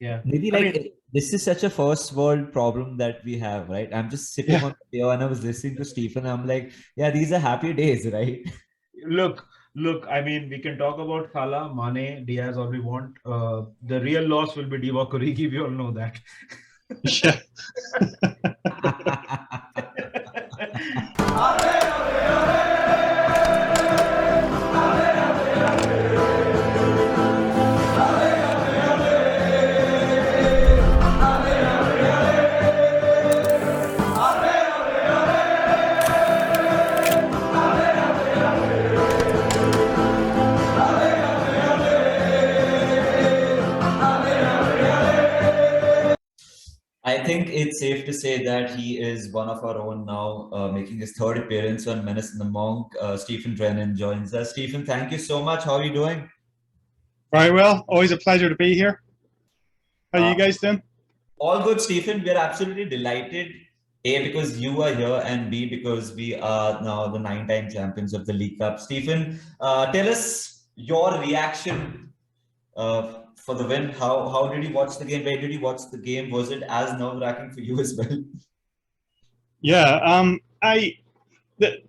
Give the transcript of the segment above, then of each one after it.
Yeah. Maybe I like mean, this is such a first world problem that we have, right? I'm just sitting Yeah. on the pier and I was listening to Stephen. I'm like, yeah, these are happy days, right? look. I mean, we can talk about Salah, Mane, Diaz all we want. The real loss will be Divock Origi. We all know that. Yeah. I think it's safe to say that he is one of our own now, making his third appearance on Menace and the Monk. Stephen Drennan joins us. Stephen, thank you so much. How are you doing? Very well. Always a pleasure to be here. How are Uh, you guys doing? all good, Stephen. We're absolutely delighted. A, because you are here, and B, because we are now the 9-time champions of the League Cup. Stephen, tell us your reaction for the win. How did you watch the game? Where did you watch the game? Was it as nerve-wracking for you as well? Yeah. The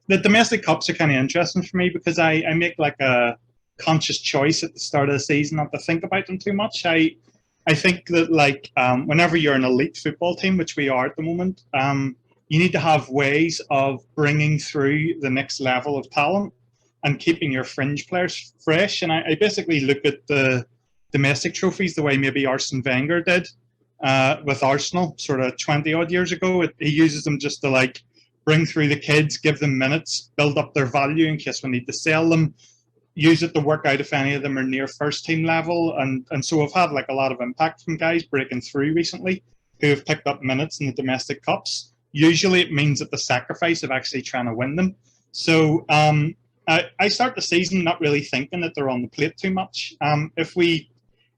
the domestic cups are kind of interesting for me because I make like a conscious choice at the start of the season not to think about them too much. I think that like whenever you're an elite football team, which we are at the moment, you need to have ways of bringing through the next level of talent and keeping your fringe players fresh. And I basically look at the domestic trophies the way maybe Arsene Wenger did with Arsenal, sort of 20 odd years ago. He uses them just to like bring through the kids, give them minutes, build up their value in case we need to sell them, use it to work out if any of them are near first team level. And so I've had like a lot of impact from guys breaking through recently who have picked up minutes in the domestic cups. Usually it means at the sacrifice of actually trying to win them. So I start the season not really thinking that they're on the plate too much. If we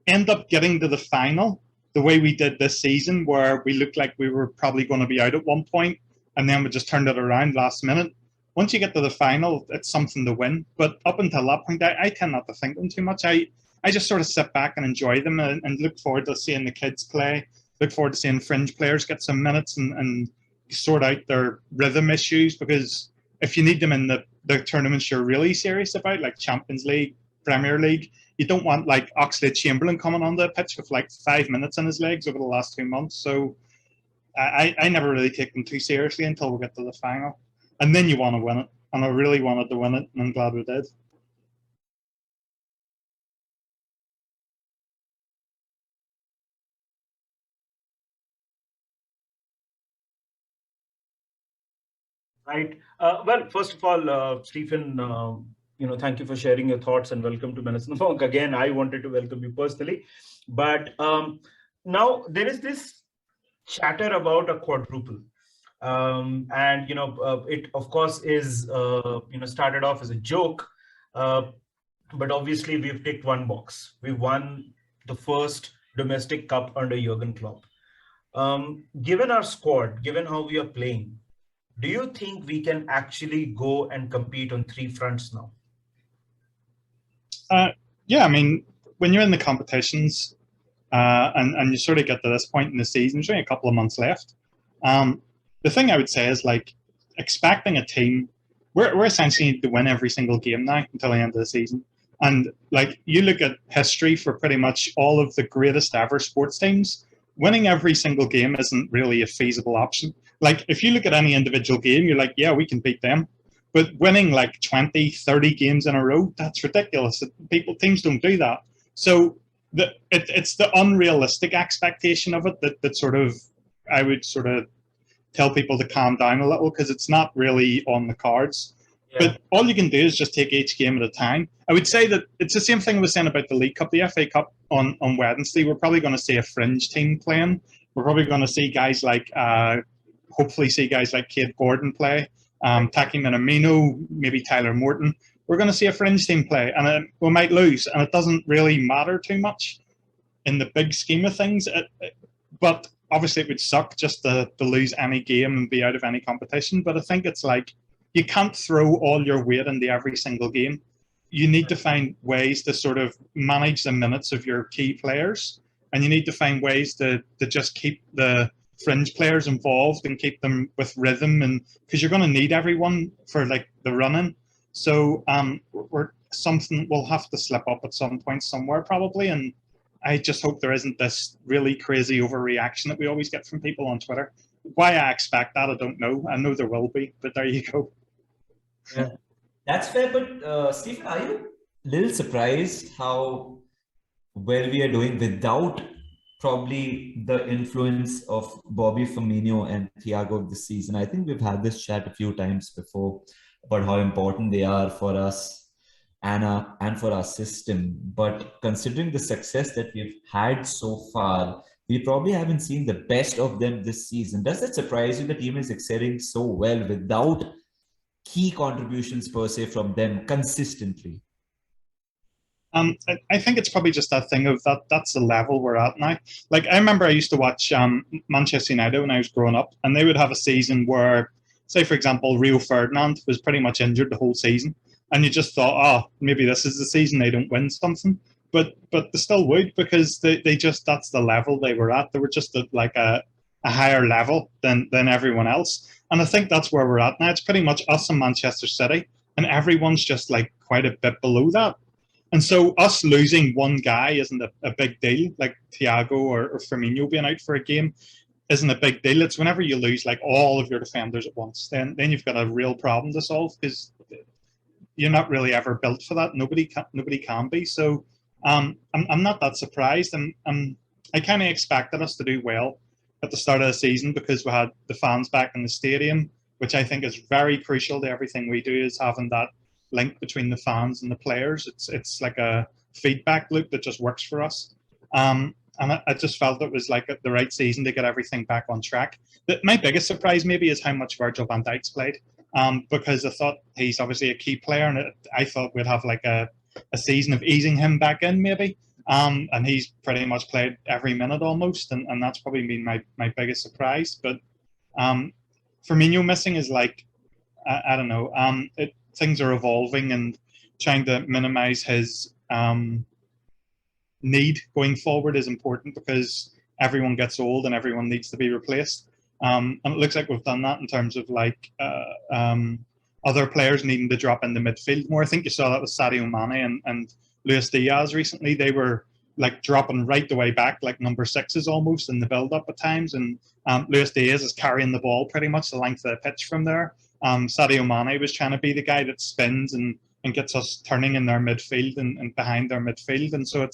end up getting to the final the way we did this season, where we looked like we were probably going to be out at one point, and then we just turned it around last minute. Once you get to the final, it's something to win. But up until that point, I tend not to think them too much. I just sort of sit back and enjoy them and look forward to seeing the kids play. Look forward to seeing fringe players get some minutes and sort out their rhythm issues. Because if you need them in the tournaments you're really serious about, like Champions League, Premier League, you don't want like Oxlade-Chamberlain coming on the pitch with like 5 minutes in his legs over the last 2 months. So I never really take them too seriously until we get to the final. And then you want to win it. And I really wanted to win it, and I'm glad we did. right. Well, first of all, Stephen, thank you for sharing your thoughts and welcome to Menace and the Monk. Again, I wanted to welcome you personally. But now there is this chatter about a quadruple. And it of course is started off as a joke, but obviously we've ticked one box. We won the first domestic cup under Jurgen Klopp. Given our squad, given how we are playing, do you think we can actually go and compete on three fronts now? Yeah, I mean, when you're in the competitions and you sort of get to this point in the season, there's only a couple of months left. The thing I would say is like expecting a team. We're essentially need to win every single game now until the end of the season. And like you look at history for pretty much all of the greatest ever sports teams, winning every single game isn't really a feasible option. Like if you look at any individual game, you're like, yeah, we can beat them. But winning like 20, 30 games in a row, that's ridiculous. Teams don't do that. So it's the unrealistic expectation of it that sort of I would sort of tell people to calm down a little because it's not really on the cards. Yeah. But all you can do is just take each game at a time. I would say that it's the same thing I was saying about the League Cup, the FA Cup on Wednesday. We're probably going to see a fringe team playing. We're probably going to see guys like, hopefully see guys like Cade Gordon play, Taki Minamino, maybe Tyler Morton. We're going to see a fringe team play, and we might lose, and it doesn't really matter too much in the big scheme of things. But obviously it would suck just to lose any game and be out of any competition. But I think it's like you can't throw all your weight into every single game. You need to find ways to sort of manage the minutes of your key players, and you need to find ways to just keep the fringe players involved and keep them with rhythm, and because you're going to need everyone for like the running. So we're something will have to slip up at some point somewhere probably, and I just hope there isn't this really crazy overreaction that we always get from people on Twitter. Why I expect that, I don't know. I know there will be, but there you go. Yeah, that's fair. But Stephen, are you a little surprised how well we are doing without probably the influence of Bobby Firmino and Thiago this season? I think we've had this chat a few times before about how important they are for us and for our system. But considering the success that we've had so far, we probably haven't seen the best of them this season. Does that surprise you? The team is excelling so well without key contributions per se from them consistently. I think it's probably just that thing of that's the level we're at now. Like, I remember I used to watch Manchester United when I was growing up, and they would have a season where, say, for example, Rio Ferdinand was pretty much injured the whole season. And you just thought, oh, maybe this is the season they don't win something. But they still would, because they just, that's the level they were at. They were just at like a higher level than everyone else. And I think that's where we're at now. It's pretty much us and Manchester City, and everyone's just like quite a bit below that. And so us losing one guy isn't a big deal, like Thiago or Firmino being out for a game isn't a big deal. It's whenever you lose like all of your defenders at once, then you've got a real problem to solve, because you're not really ever built for that. Nobody can be. So I'm not that surprised. I kind of expected us to do well at the start of the season, because we had the fans back in the stadium, which I think is very crucial to everything we do, is having that link between the fans and the players. It's like a feedback loop that just works for us. And I just felt it was like the right season to get everything back on track. My biggest surprise maybe is how much Virgil van Dijk's played, because I thought he's obviously a key player, and I thought we'd have like a season of easing him back in maybe. And he's pretty much played every minute almost, and that's probably been my biggest surprise. But Firmino missing is like, I don't know, things are evolving, and trying to minimize his need going forward is important, because everyone gets old and everyone needs to be replaced. And it looks like we've done that in terms of like other players needing to drop into midfield more. I think you saw that with Sadio Mane and Luis Diaz recently. They were like dropping right the way back, like number sixes almost in the build-up at times. And Luis Diaz is carrying the ball pretty much the length of the pitch from there. Sadio Mane was trying to be the guy that spins and gets us turning in their midfield and behind their midfield. And so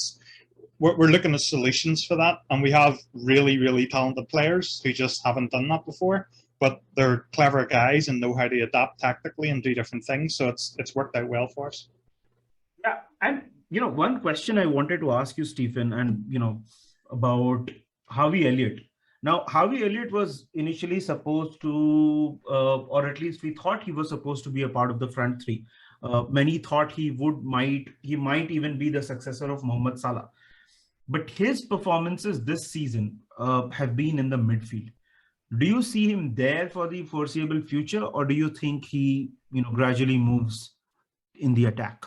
we're looking at solutions for that. And we have really, really talented players who just haven't done that before. But they're clever guys and know how to adapt tactically and do different things. So it's worked out well for us. Yeah, and one question I wanted to ask you, Stephen, and about Harvey Elliot. Now, Harvey Elliot was initially supposed to, or at least we thought he was supposed to be a part of the front three. Many thought he might even be the successor of Mohamed Salah. But his performances this season have been in the midfield. Do you see him there for the foreseeable future, or do you think he, gradually moves in the attack?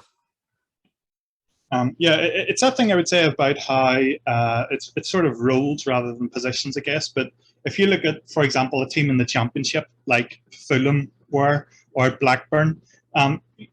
It's that thing I would say about how it's sort of roles rather than positions, I guess. But if you look at, for example, a team in the Championship like Fulham or Blackburn,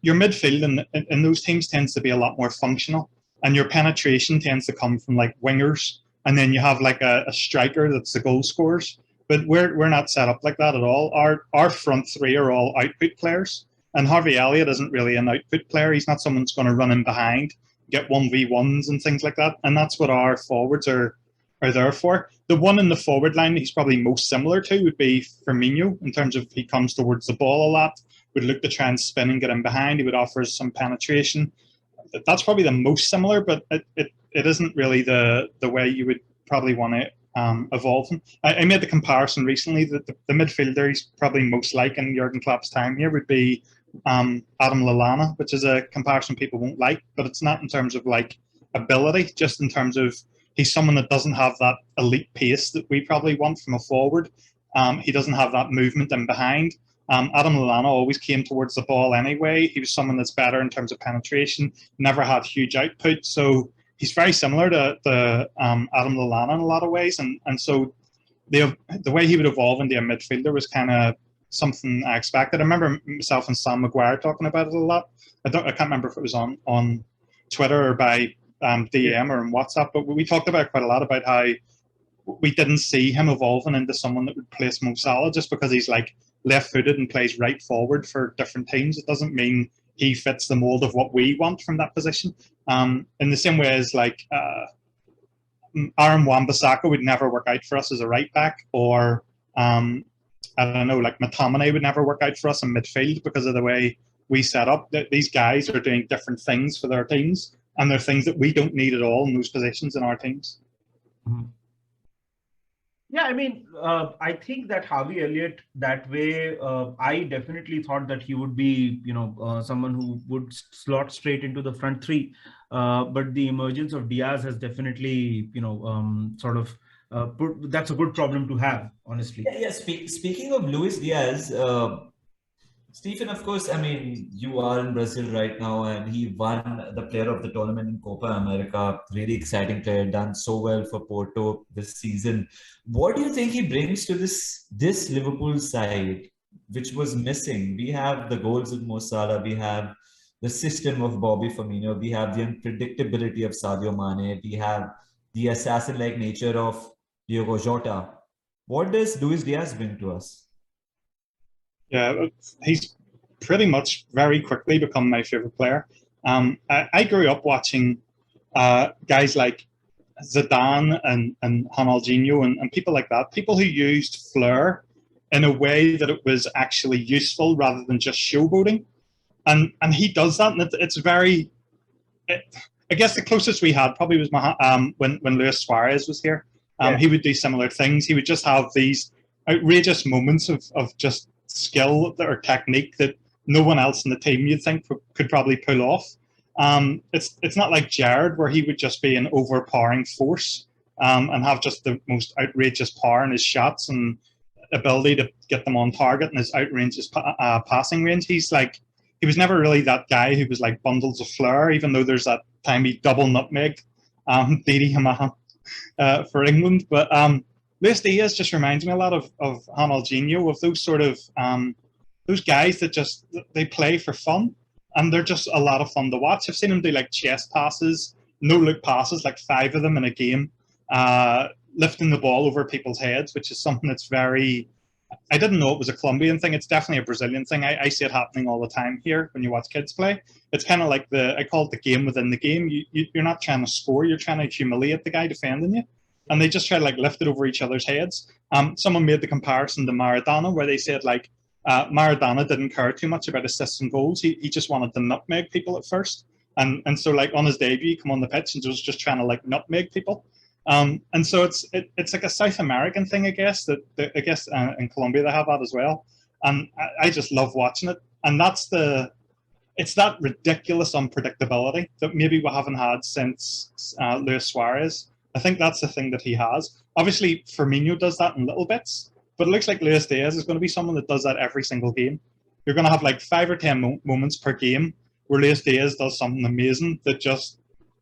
your midfield in those teams tends to be a lot more functional, and your penetration tends to come from like wingers, and then you have like a striker that's the goal scorers. But we're not set up like that at all. Our front three are all output players, and Harvey Elliot isn't really an output player. He's not someone that's going to run in behind, get 1v1s and things like that. And that's what our forwards are there for. The one in the forward line he's probably most similar to would be Firmino, in terms of he comes towards the ball a lot, would look to try and spin and get him behind. He would offer some penetration. That's probably the most similar, but it isn't really the way you would probably want to evolve him. I made the comparison recently that the midfielder he's probably most like in Jurgen Klopp's time here would be Adam Lallana, which is a comparison people won't like, but it's not in terms of like ability, just in terms of he's someone that doesn't have that elite pace that we probably want from a forward. He doesn't have that movement in behind. Adam Lallana always came towards the ball anyway. He was someone that's better in terms of penetration, never had huge output, so he's very similar to Adam Lallana in a lot of ways, and so the way he would evolve into a midfielder was kind of something I expected. I remember myself and Sam Maguire talking about it a lot. I can't remember if it was on Twitter or by DM or on WhatsApp, but we talked about quite a lot about how we didn't see him evolving into someone that would place Mo Salah just because he's like left-footed and plays right forward for different teams. It doesn't mean he fits the mold of what we want from that position. In the same way as like Aaron Wan-Bissaka would never work out for us as a right back, or I don't know, like McTominay would never work out for us in midfield because of the way we set up. These guys are doing different things for their teams, and they're things that we don't need at all in those positions in our teams. Mm-hmm. Yeah, I mean, I think that Harvey Elliot, that way, I definitely thought that he would be, someone who would slot straight into the front three. But the emergence of Diaz has definitely, that's a good problem to have, honestly. Yeah. Speaking of Luis Diaz, Stephen, of course, I mean, you are in Brazil right now, and he won the player of the tournament in Copa America. Really exciting player, done so well for Porto this season. What do you think he brings to this Liverpool side, which was missing? We have the goals of Mo Salah, we have the system of Bobby Firmino, we have the unpredictability of Sadio Mane, we have the assassin-like nature of Diogo Jota. What does Luis Diaz bring to us? Yeah, he's pretty much very quickly become my favorite player. I grew up watching guys like Zidane and Ronaldinho and people like that, people who used flair in a way that it was actually useful rather than just showboating. And he does that, and it's very... I guess the closest we had probably was when Luis Suarez was here. He would do similar things. He would just have these outrageous moments of just skill or technique that no one else in the team you'd think could probably pull off. It's not like Jared, where he would just be an overpowering force and have just the most outrageous power in his shots and ability to get them on target and his outrageous passing range. He was never really that guy who was like bundles of flair, even though there's that time he double nutmegged Didi Hamann for England. But Luis Diaz just reminds me a lot of Ronaldinho, of those sort of those guys that just they play for fun, and they're just a lot of fun to watch. I've seen him do like chest passes, no look passes, like 5 of them in a game, lifting the ball over people's heads, which is something that's very... I didn't know it was a Colombian thing. It's definitely a Brazilian thing. I see it happening all the time here when you watch kids play. It's kind of like I call it the game within the game. You're not trying to score, you're trying to humiliate the guy defending you. And they just try to like lift it over each other's heads. Someone made the comparison to Maradona, where they said like Maradona didn't care too much about assists and goals. He just wanted to nutmeg people at first. And so like on his debut, he come on the pitch and was just trying to like nutmeg people. And so it's like a South American thing, I guess, that in Colombia they have that as well. And I just love watching it. And it's that ridiculous unpredictability that maybe we haven't had since Luis Suarez. I think that's the thing that he has. Obviously, Firmino does that in little bits, but it looks like Luis Diaz is going to be someone that does that every single game. You're going to have like 5 or 10 moments per game where Luis Diaz does something amazing that just,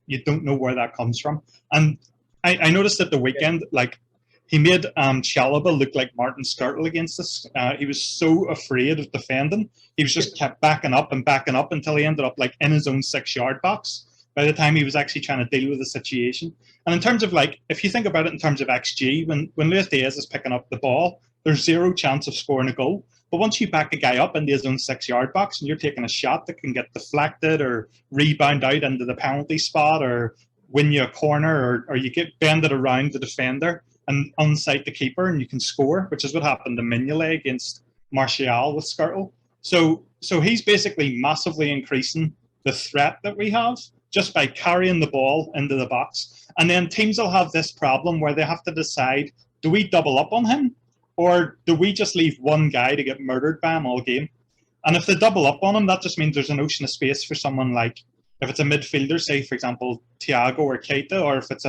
you don't know where that comes from. And I noticed at the weekend, like, he made Chalobah look like Martin Skrtel against us. He was so afraid of defending. He was just kept backing up until he ended up like in his own 6-yard box by the time he was actually trying to deal with the situation. And in terms of like, if you think about it in terms of XG, when Luis Diaz is picking up the ball, there's 0 chance of scoring a goal. But once you back a guy up into his own 6-yard box and you're taking a shot that can get deflected or rebound out into the penalty spot or win you a corner, or you get bended around the defender and unsight the keeper and you can score, which is what happened to Mignolet against Martial with Skrtel. So he's basically massively increasing the threat that we have just by carrying the ball into the box. And then teams will have this problem where they have to decide, do we double up on him or do we just leave one guy to get murdered by him all game? And if they double up on him, that just means there's an ocean of space for someone like, if it's a midfielder, say, for example, Thiago or Keita, or if it's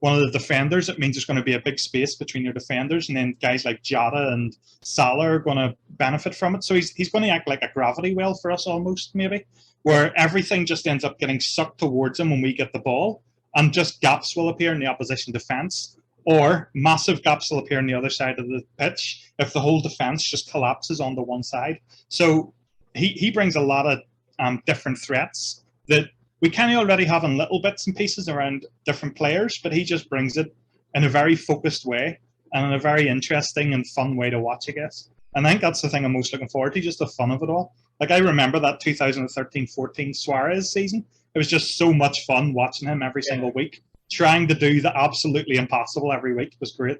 one of the defenders, it means there's going to be a big space between your defenders, and then guys like Jota and Salah are going to benefit from it. So he's going to act like a gravity well for us almost, maybe, where everything just ends up getting sucked towards him when we get the ball, and just gaps will appear in the opposition defence, or massive gaps will appear on the other side of the pitch if the whole defence just collapses onto one side. So he brings a lot of different threats that we kind of already have in little bits and pieces around different players, but he just brings it in a very focused way and in a very interesting and fun way to watch, I guess. And I think that's the thing I'm most looking forward to, just the fun of it all. Like, I remember that 2013-14 Suarez season. It was just so much fun watching him every single week. Trying to do the absolutely impossible every week was great.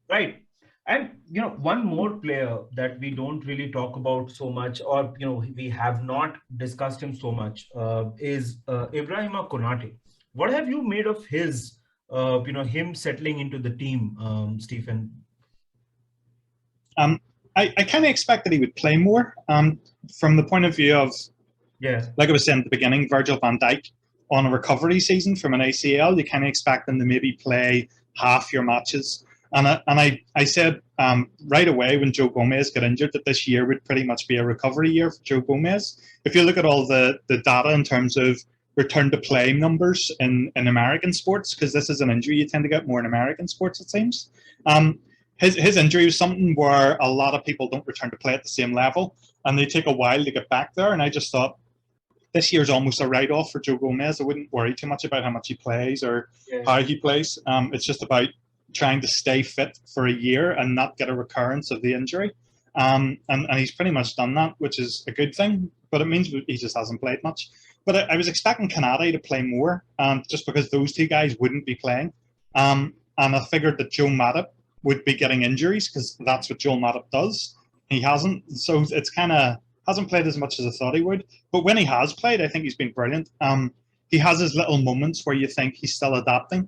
Right. And, one more player that we don't really talk about so much, or, we have not discussed him so much, is Ibrahimovic Konate. What have you made of his, him settling into the team, Stephen? I kind of expected he would play more from the point of view of, like I was saying at the beginning, Virgil van Dijk on a recovery season from an ACL. You kind of expect him to maybe play half your matches. And I said right away when Joe Gomez got injured that this year would pretty much be a recovery year for Joe Gomez. If you look at all the data in terms of return to play numbers in American sports, because this is an injury you tend to get more in American sports, it seems. His injury was something where a lot of people don't return to play at the same level, and they take a while to get back there. And I just thought this year's almost a write-off for Joe Gomez. I wouldn't worry too much about how much he plays or how he plays. It's just about trying to stay fit for a year and not get a recurrence of the injury. And he's pretty much done that, which is a good thing, but it means he just hasn't played much. But I was expecting Konate to play more, just because those two guys wouldn't be playing. And I figured that Joe Matip would be getting injuries because that's what Joel Matip does. He hasn't, so it's kind of hasn't played as much as I thought he would. But when he has played, I think he's been brilliant. He has his little moments where you think he's still adapting.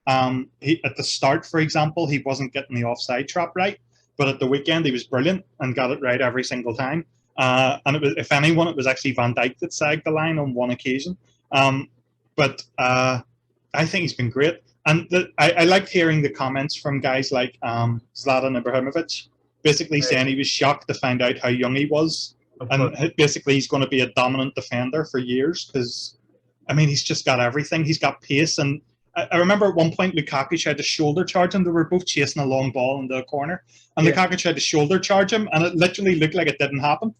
At the start, for example, he wasn't getting the offside trap right, but at the weekend he was brilliant and got it right every single time. And it was, if anyone, it was actually Van Dijk that sagged the line on one occasion. But I think he's been great. And I liked hearing the comments from guys like Zlatan Ibrahimovic, basically saying he was shocked to find out how young he was. And basically he's going to be a dominant defender for years because, I mean, he's just got everything. He's got pace. And I remember at one point Lukaku tried to shoulder charge him. They were both chasing a long ball in the corner. And Lukaku tried to shoulder charge him, and it literally looked like it didn't happen.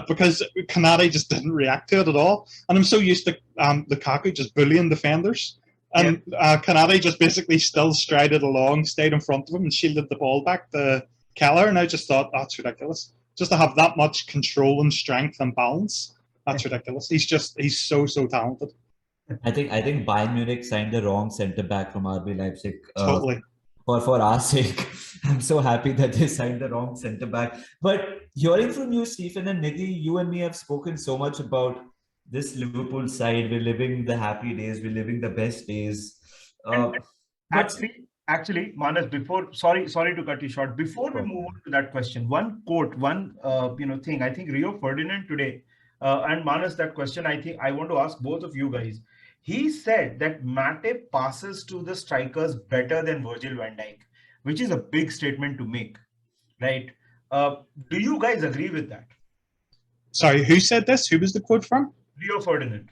Because Konate just didn't react to it at all. And I'm so used to Lukaku just bullying defenders. And Konate just basically still strided along, stayed in front of him and shielded the ball back to Keller. And I just thought, that's ridiculous. Just to have that much control and strength and balance, that's ridiculous. He's so talented. I think Bayern Munich signed the wrong centre-back from RB Leipzig. Totally. For our sake. I'm so happy that they signed the wrong centre-back. But hearing from you, Stephen and Nidhi, you and me have spoken so much about this Liverpool side. We're living the happy days. We're living the best days. Actually, Manas, sorry to cut you short. Before we move on to that question, one quote, thing. I think Rio Ferdinand today, and Manas, that question, I think I want to ask both of you guys. He said that Matip passes to the strikers better than Virgil van Dijk, which is a big statement to make, right? Do you guys agree with that? Sorry, who said this? Who was the quote from? Rio Ferdinand.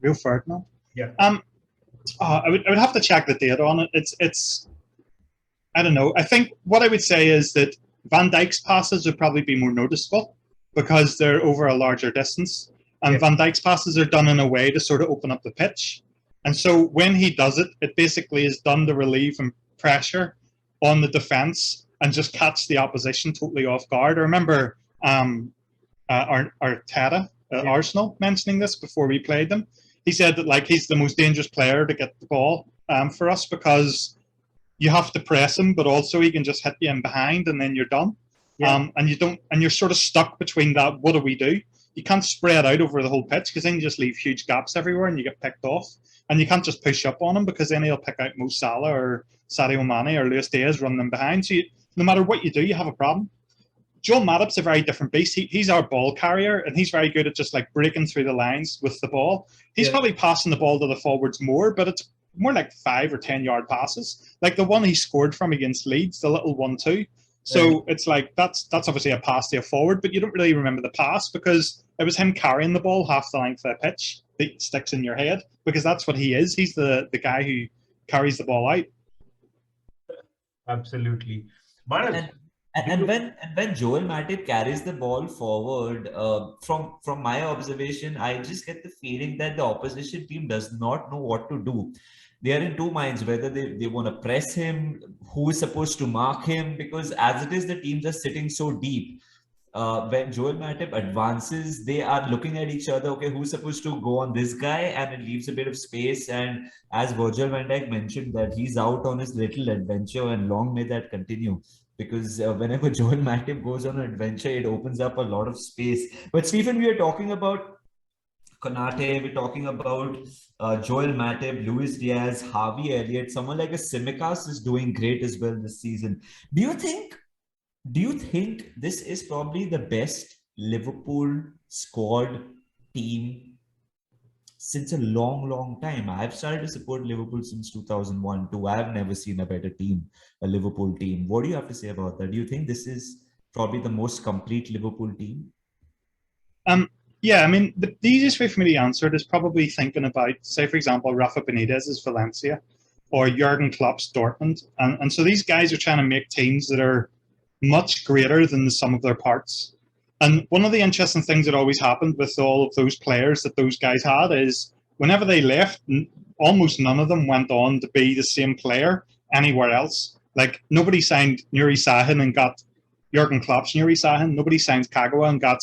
Rio Ferdinand? Yeah. I would have to check the data on it. It's I don't know. I think what I would say is that Van Dijk's passes would probably be more noticeable because they're over a larger distance. And Van Dijk's passes are done in a way to sort of open up the pitch. And so when he does it, it basically is done to relieve and pressure on the defence and just catch the opposition totally off guard. I remember Arteta at Arsenal mentioning this before we played them. He said that he's the most dangerous player to get the ball for us because you have to press him, but also he can just hit you in behind and then you're done. And you're sort of stuck between that. What do we do? You can't spread out over the whole pitch because then you just leave huge gaps everywhere and you get picked off. And you can't just push up on him because then he'll pick out Mo Salah or Sadio Mane or Luis Diaz running them behind. So no matter what you do, you have a problem. Joel Matip's a very different beast. He's our ball carrier and he's very good at just breaking through the lines with the ball. He's probably passing the ball to the forwards more, but it's more like 5 or 10 yard passes. Like the one he scored from against Leeds, the little 1-2. So it's like that's obviously a pass to a forward, but you don't really remember the pass because it was him carrying the ball half the length of the pitch that sticks in your head because that's what he is. He's the guy who carries the ball out. Absolutely. And when Joel Matip carries the ball forward, from my observation, I just get the feeling that the opposition team does not know what to do. They are in two minds whether they want to press him, who is supposed to mark him, because as it is, the teams are sitting so deep. When Joel Matip advances, they are looking at each other. Okay, who's supposed to go on this guy? And it leaves a bit of space. And as Virgil van Dijk mentioned, that he's out on his little adventure, and long may that continue. Because whenever Joel Matip goes on an adventure, it opens up a lot of space. But Stephen, we are talking about Konate, we're talking about Joel Matip, Luis Diaz, Harvey Elliot. Someone like a Tsimikas is doing great as well this season. Do you think this is probably the best Liverpool squad team since a long, long time? I've started to support Liverpool since 2001 too. I've never seen a better team, a Liverpool team. What do you have to say about that? Do you think this is probably the most complete Liverpool team? Yeah, I mean, the easiest way for me to answer it is probably thinking about, say, for example, Rafa Benitez's Valencia or Jurgen Klopp's Dortmund. And so these guys are trying to make teams that are much greater than the sum of their parts. And one of the interesting things that always happened with all of those players that those guys had is whenever they left, almost none of them went on to be the same player anywhere else. Like, nobody signed Nuri Sahin and got Jurgen Klopp's Nuri Sahin. Nobody signed Kagawa and got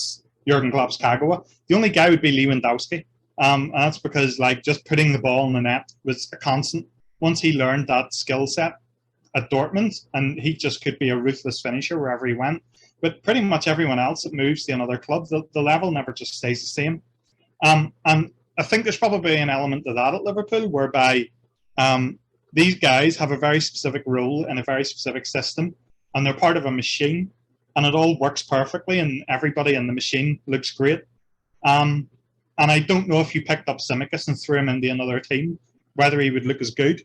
Jurgen Klopp's Kagawa. The only guy would be Lewandowski. And that's because, like, just putting the ball in the net was a constant. Once he learned that skill set at Dortmund, and he just could be a ruthless finisher wherever he went. But pretty much everyone else that moves to another club, the level never just stays the same. And I think there's probably an element of that at Liverpool, whereby these guys have a very specific role in a very specific system, and they're part of a machine, and it all works perfectly, and everybody in the machine looks great. And I don't know if you picked up Tsimikas and threw him into another team, whether he would look as good.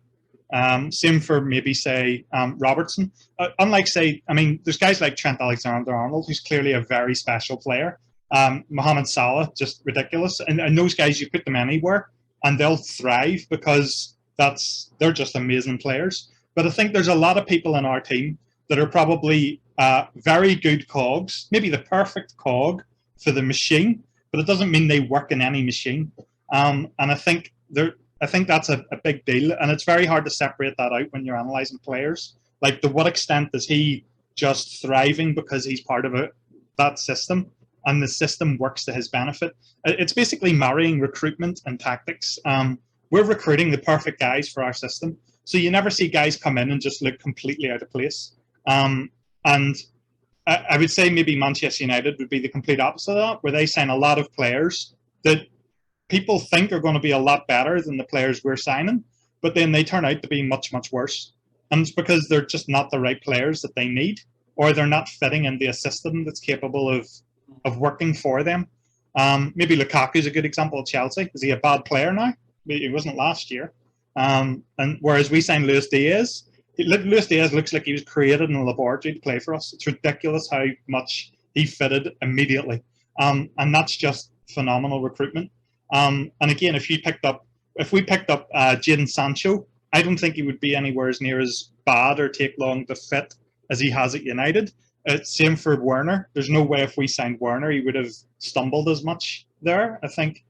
Same for maybe, say, Robertson. Unlike, say, I mean, there's guys like Trent Alexander-Arnold, who's clearly a very special player. Mohamed Salah, just ridiculous. And those guys, you put them anywhere, and they'll thrive because they're just amazing players. But I think there's a lot of people in our team that are probably very good cogs, maybe the perfect cog for the machine, but it doesn't mean they work in any machine. And I think that's a big deal, and it's very hard to separate that out when you're analysing players. Like, to what extent is he just thriving because he's part of that system, and the system works to his benefit? It's basically marrying recruitment and tactics. We're recruiting the perfect guys for our system, so you never see guys come in and just look completely out of place. And I would say maybe Manchester United would be the complete opposite of that, where they sign a lot of players that people think are going to be a lot better than the players we're signing, but then they turn out to be much, much worse. And it's because they're just not the right players that they need, or they're not fitting into a system that's capable of working for them. Maybe Lukaku is a good example of Chelsea. Is he a bad player now? He wasn't last year. And whereas we signed Luis Diaz, Luis Diaz looks like he was created in a laboratory to play for us. It's ridiculous how much he fitted immediately. And that's just phenomenal recruitment. And again, if we picked up Jadon Sancho, I don't think he would be anywhere near as bad or take long to fit as he has at United. Same for Werner. There's no way if we signed Werner, he would have stumbled as much there. I think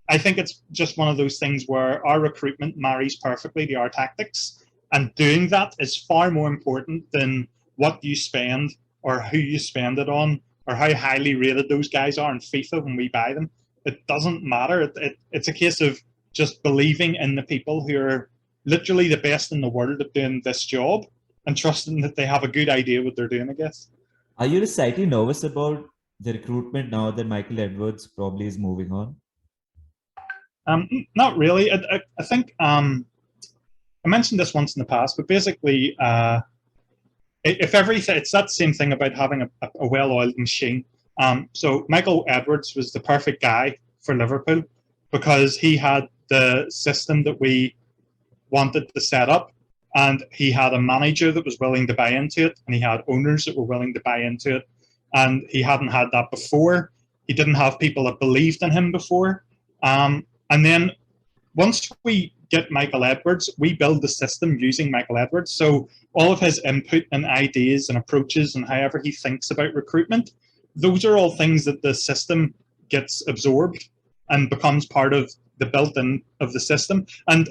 it's just one of those things where our recruitment marries perfectly to our tactics, and doing that is far more important than what you spend or who you spend it on or how highly rated those guys are in FIFA when we buy them. It doesn't matter. It's a case of just believing in the people who are literally the best in the world at doing this job and trusting that they have a good idea what they're doing, I guess. Are you slightly nervous about the recruitment now that Michael Edwards probably is moving on? Not really. I think I mentioned this once in the past, but basically, if everything, it's that same thing about having a well-oiled machine. So Michael Edwards was the perfect guy for Liverpool because he had the system that we wanted to set up. and he had a manager that was willing to buy into it, and he had owners that were willing to buy into it, and he hadn't had that before. He didn't have people that believed in him before. And then once we get Michael Edwards, we build the system using Michael Edwards. So all of his input and ideas and approaches and however he thinks about recruitment, those are all things that the system gets absorbed and becomes part of the built-in of the system. And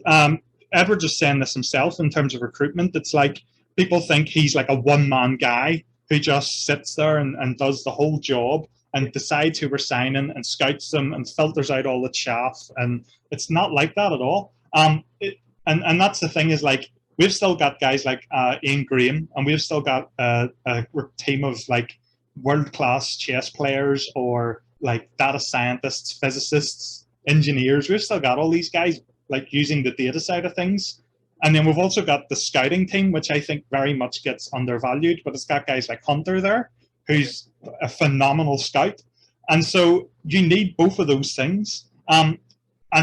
Edwards is saying this himself in terms of recruitment. It's like people think he's like a one-man guy who just sits there and does the whole job and decides who we're signing and scouts them and filters out all the chaff. And it's not like that at all. And that's the thing is, like, we've still got guys like Ian Graham, and we've still got a team of like world-class chess players or like data scientists, physicists, engineers. We've still got all these guys like using the data side of things. And then we've also got the scouting team, which I think very much gets undervalued, but it's got guys like Hunter there, who's a phenomenal scout. And so you need both of those things. And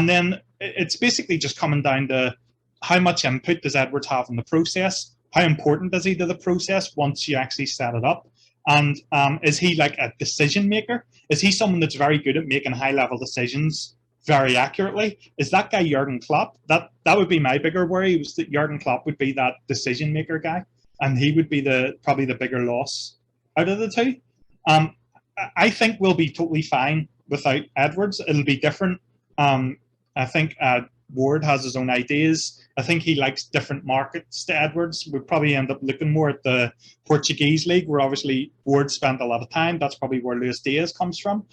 then it's basically just coming down to how much input does Edwards have in the process? How important is he to the process once you actually set it up? And is he like a decision maker? Is he someone that's very good at making high-level decisions very accurately? Is that guy Jurgen Klopp? That would be my bigger worry, was that Jurgen Klopp would be that decision maker guy, and he would be probably the bigger loss out of the two. I think we'll be totally fine without Edwards. It'll be different. I think Ward has his own ideas. I think he likes different markets to Edwards. We'll probably end up looking more at the Portuguese league, where obviously Ward spent a lot of time. That's probably where Luis Diaz comes from.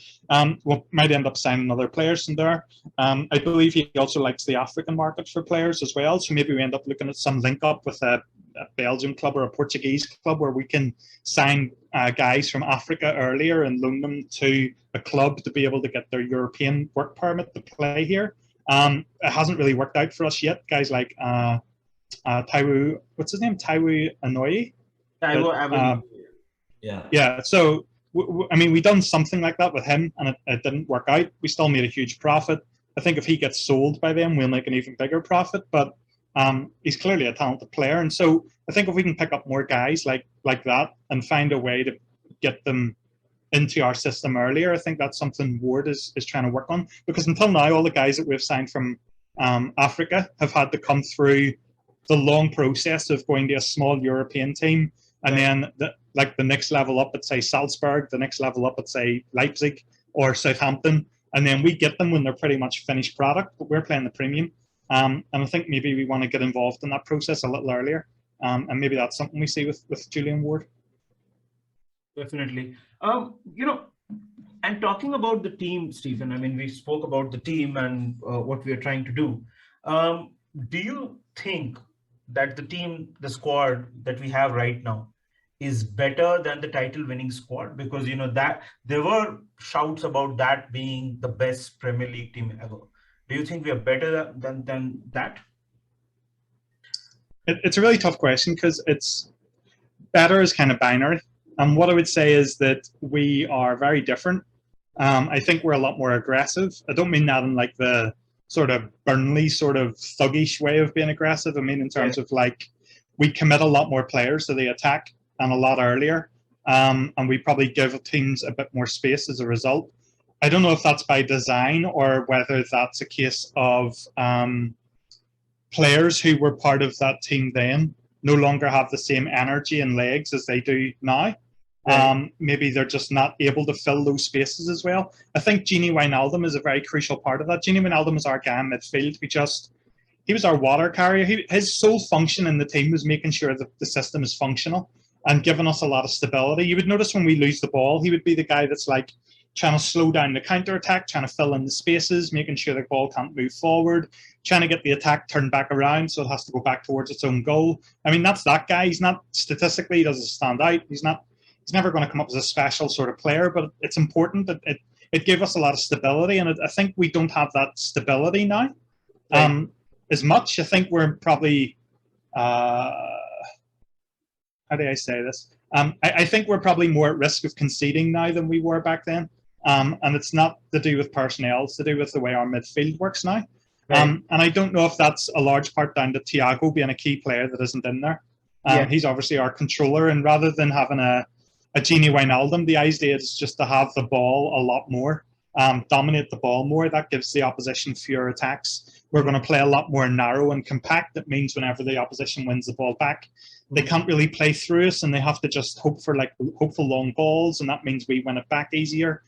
We might end up signing other players from there. I believe he also likes the African market for players as well. So maybe we end up looking at some link up with a Belgian club or a Portuguese club where we can sign guys from Africa earlier and loan them to a club to be able to get their European work permit to play here. It hasn't really worked out for us yet. Guys like Taiwo, what's his name? Taiwo Anoye? Yeah. So, I mean, we done something like that with him, and it didn't work out. We still made a huge profit. I think if he gets sold by them, we'll make an even bigger profit. But he's clearly a talented player. And so I think if we can pick up more guys like that and find a way to get them into our system earlier, I think that's something Ward is trying to work on, because until now all the guys that we've signed from Africa have had to come through the long process of going to a small European team, and then the next level up at, say, Salzburg, the next level up at, say, Leipzig or Southampton, and then we get them when they're pretty much finished product, but we're playing the premium. And I think maybe we want to get involved in that process a little earlier, and maybe that's something we see with Julian Ward. Definitely. And talking about the team, Stephen, I mean, we spoke about the team and what we are trying to do. Do you think that the squad that we have right now is better than the title-winning squad? Because, that there were shouts about that being the best Premier League team ever. Do you think we are better than that? It's a really tough question, because it's better is kind of binary. And what I would say is that we are very different. I think we're a lot more aggressive. I don't mean that in like the sort of Burnley sort of thuggish way of being aggressive. I mean in terms of like we commit a lot more players to the attack and a lot earlier. And we probably give teams a bit more space as a result. I don't know if that's by design or whether that's a case of players who were part of that team then no longer have the same energy and legs as they do now. Maybe they're just not able to fill those spaces as well. I think Gini Wijnaldum is a very crucial part of that. Gini Wijnaldum is our guy in midfield. He was our water carrier. His sole function in the team was making sure that the system is functional and giving us a lot of stability. You would notice when we lose the ball, he would be the guy that's like trying to slow down the counter-attack, trying to fill in the spaces, making sure the ball can't move forward, trying to get the attack turned back around so it has to go back towards its own goal. I mean, that's that guy. He's not statistically, he doesn't stand out. He's never going to come up as a special sort of player, but it's important that it gave us a lot of stability, and I think we don't have that stability now as much. I think we're probably, how do I say this? I think we're probably more at risk of conceding now than we were back then. And it's not to do with personnel, it's to do with the way our midfield works now. And I don't know if that's a large part down to Thiago being a key player that isn't in there. He's obviously our controller, and rather than having a Genie Wijnaldum, the idea is just to have the ball a lot more, dominate the ball more. That gives the opposition fewer attacks. We're going to play a lot more narrow and compact. That means whenever the opposition wins the ball back, they can't really play through us, and they have to just hope for long balls, and that means we win it back easier.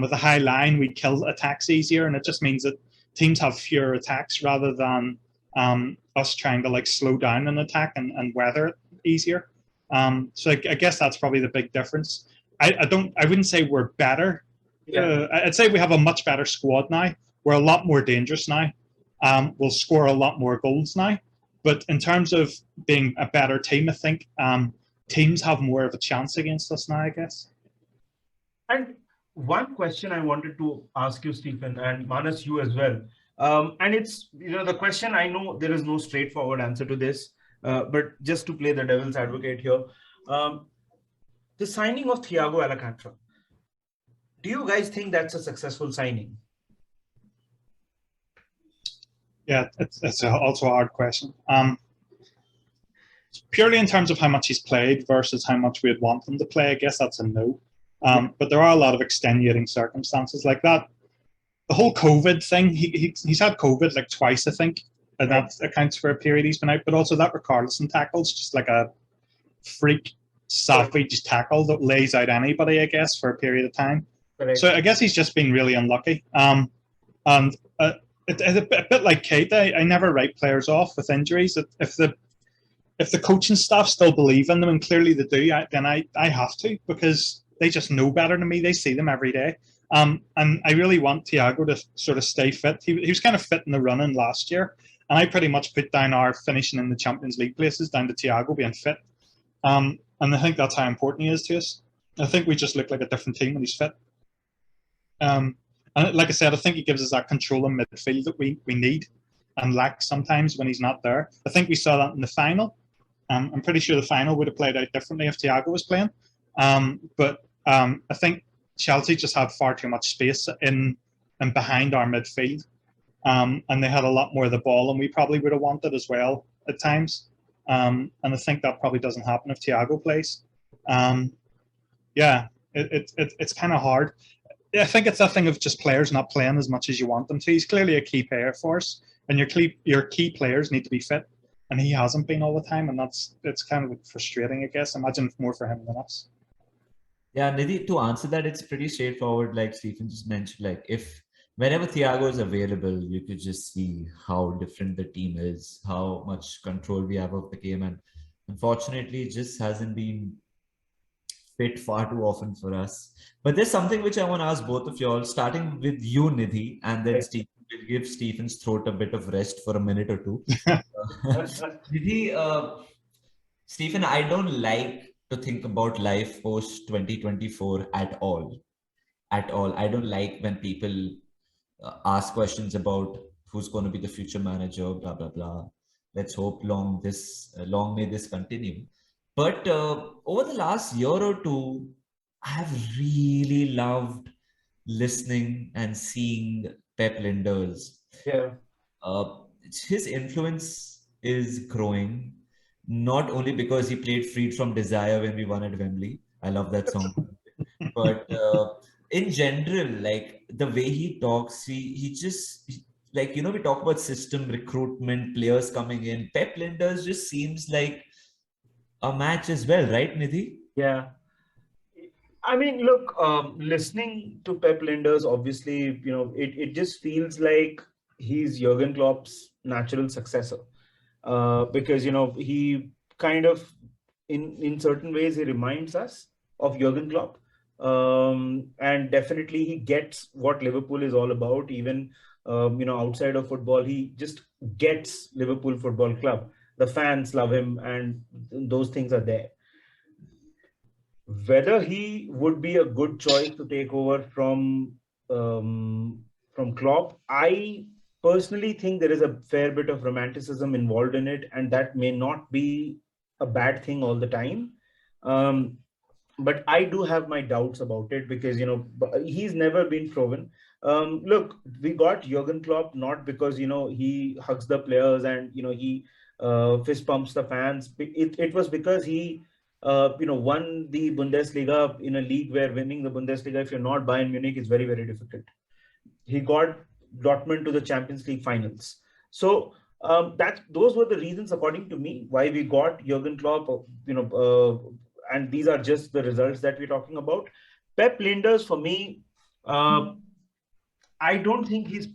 With a high line, we kill attacks easier, and it just means that teams have fewer attacks rather than us trying to slow down an attack and weather it easier. So I guess that's probably the big difference. I wouldn't say we're better. I'd say we have a much better squad now. We're a lot more dangerous now. We'll score a lot more goals now. But in terms of being a better team, I think teams have more of a chance against us now, I guess. And one question I wanted to ask you, Stephen, and Manas, you as well. And it's, the question, I know there is no straightforward answer to this, but just to play the devil's advocate here, the signing of Thiago Alcantara, do you guys think that's a successful signing? Yeah, it's also a hard question. Purely in terms of how much he's played versus how much we'd want him to play, I guess that's a no. But there are a lot of extenuating circumstances like that. The whole COVID thing, he's had COVID twice, I think, and that accounts for a period he's been out. But also that Richarlison tackle's just like a freak, savage tackle that lays out anybody, I guess, for a period of time. Correct. So I guess he's just been really unlucky. And it's a bit like Kate. I never write players off with injuries. If the coaching staff still believe in them, and clearly they do, then I have to, because they just know better than me. They see them every day. And I really want Thiago to sort of stay fit. He was kind of fit in the running last year, and I pretty much put down our finishing in the Champions League places down to Thiago being fit. And I think that's how important he is to us. I think we just look like a different team when he's fit. And like I said, I think he gives us that control in midfield that we need and lack sometimes when he's not there. I think we saw that in the final. I'm pretty sure the final would have played out differently if Thiago was playing. But I think Chelsea just had far too much space in and behind our midfield. And they had a lot more of the ball than we probably would have wanted as well at times. And I think that probably doesn't happen if Thiago plays. It's kind of hard. I think it's a thing of just players not playing as much as you want them to. He's clearly a key player for us, and your key players need to be fit, and he hasn't been all the time, and it's kind of frustrating, I guess. Imagine more for him than us. Yeah, Nidhi, to answer that, it's pretty straightforward. Like Stephen just mentioned, if whenever Thiago is available, you could just see how different the team is, how much control we have of the game, and unfortunately, it just hasn't been fit far too often for us. But there's something which I want to ask both of y'all, starting with you, Nidhi, and then Stephen. We'll give Stephen's throat a bit of rest for a minute or two. Nidhi, Stephen, I don't like to think about life post 2024 at all. At all. I don't like when people ask questions about who's going to be the future manager, blah, blah, blah. Let's hope long may this continue. But over the last year or two, I have really loved listening and seeing Pep Linders. Yeah. His influence is growing, not only because he played Freed from Desire when we won at Wembley. I love that song. But in general, the way he talks, he just, we talk about system, recruitment, players coming in. Pep Linders just seems like a match as well, right, Nidhi? Yeah. I mean, look, listening to Pep Linders, obviously, it just feels like he's Jurgen Klopp's natural successor. Because, he kind of, in certain ways, he reminds us of Jurgen Klopp. And definitely he gets what Liverpool is all about. Even, outside of football, he just gets Liverpool Football Club. The fans love him, and those things are there. Whether he would be a good choice to take over from Klopp, I personally think there is a fair bit of romanticism involved in it, and that may not be a bad thing all the time. But I do have my doubts about it because, he's never been proven. Look, we got Jurgen Klopp not because he hugs the players and he fist pumps the fans. It was because he won the Bundesliga in a league where winning the Bundesliga, if you're not Bayern Munich, is very, very difficult. He got Dortmund to the Champions League finals. So those were the reasons, according to me, why we got Jurgen Klopp. And these are just the results that we're talking about. Pep Linders, for me, I don't think he's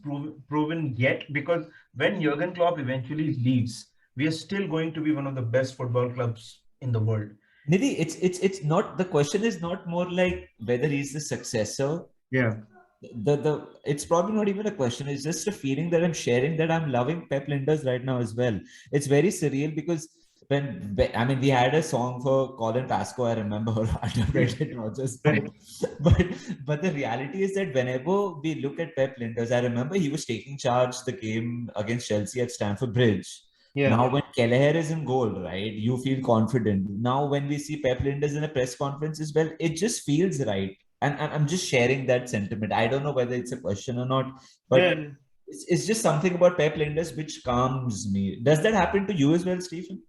proven yet, because when Jurgen Klopp eventually leaves, we are still going to be one of the best football clubs in the world. Nidhi, it's not, the question is not more like whether he's the successor. Yeah. It's probably not even a question. It's just a feeling that I'm sharing, that I'm loving Pep Linders right now as well. It's very surreal because we had a song for Colin Pascoe, I remember, under Brendan Rodgers. But the reality is that whenever we look at Pep Linders, I remember he was taking charge the game against Chelsea at Stamford Bridge. Yeah. Now, when Kelleher is in goal, right, you feel confident. Now, when we see Pep Linders in a press conference as well, it just feels right. And I'm just sharing that sentiment. I don't know whether it's a question or not, but it's just something about Pep Linders which calms me. Does that happen to you as well, Stephen?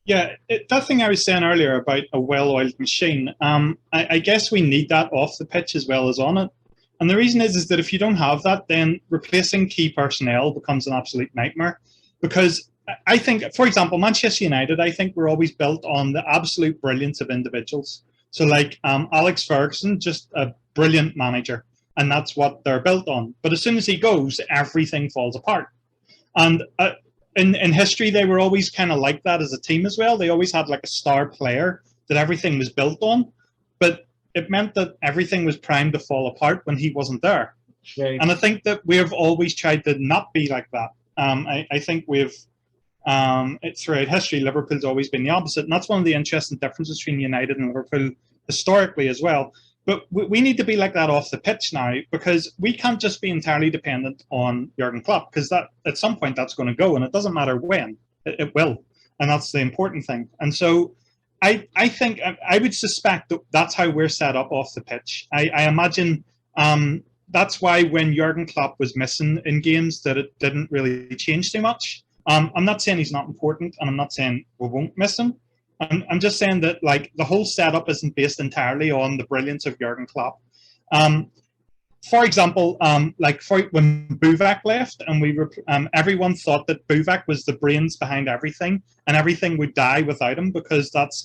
Yeah, that thing I was saying earlier about a well-oiled machine, I guess we need that off the pitch as well as on it. And the reason is that if you don't have that, then replacing key personnel becomes an absolute nightmare. Because I think, for example, Manchester United, I think we're always built on the absolute brilliance of individuals. So like Alex Ferguson, just a brilliant manager. And that's what they're built on. But as soon as he goes, everything falls apart. And in history, they were always kind of like that as a team as well. They always had like a star player that everything was built on. But it meant that everything was primed to fall apart when he wasn't there. Right. And I think that we've always tried to not be like that. I think throughout history, Liverpool's always been the opposite. And that's one of the interesting differences between United and Liverpool historically as well. But we need to be like that off the pitch now, because we can't just be entirely dependent on Jurgen Klopp, because that at some point that's going to go, and it doesn't matter when, it will. And that's the important thing. And so I think, I would suspect that that's how we're set up off the pitch. I imagine that's why when Jurgen Klopp was missing in games, that it didn't really change too much. I'm not saying he's not important, and I'm not saying we won't miss him. I'm just saying that like the whole setup isn't based entirely on the brilliance of Jurgen Klopp. For example, when Buvac left, and everyone thought that Buvac was the brains behind everything, and everything would die without him, because that's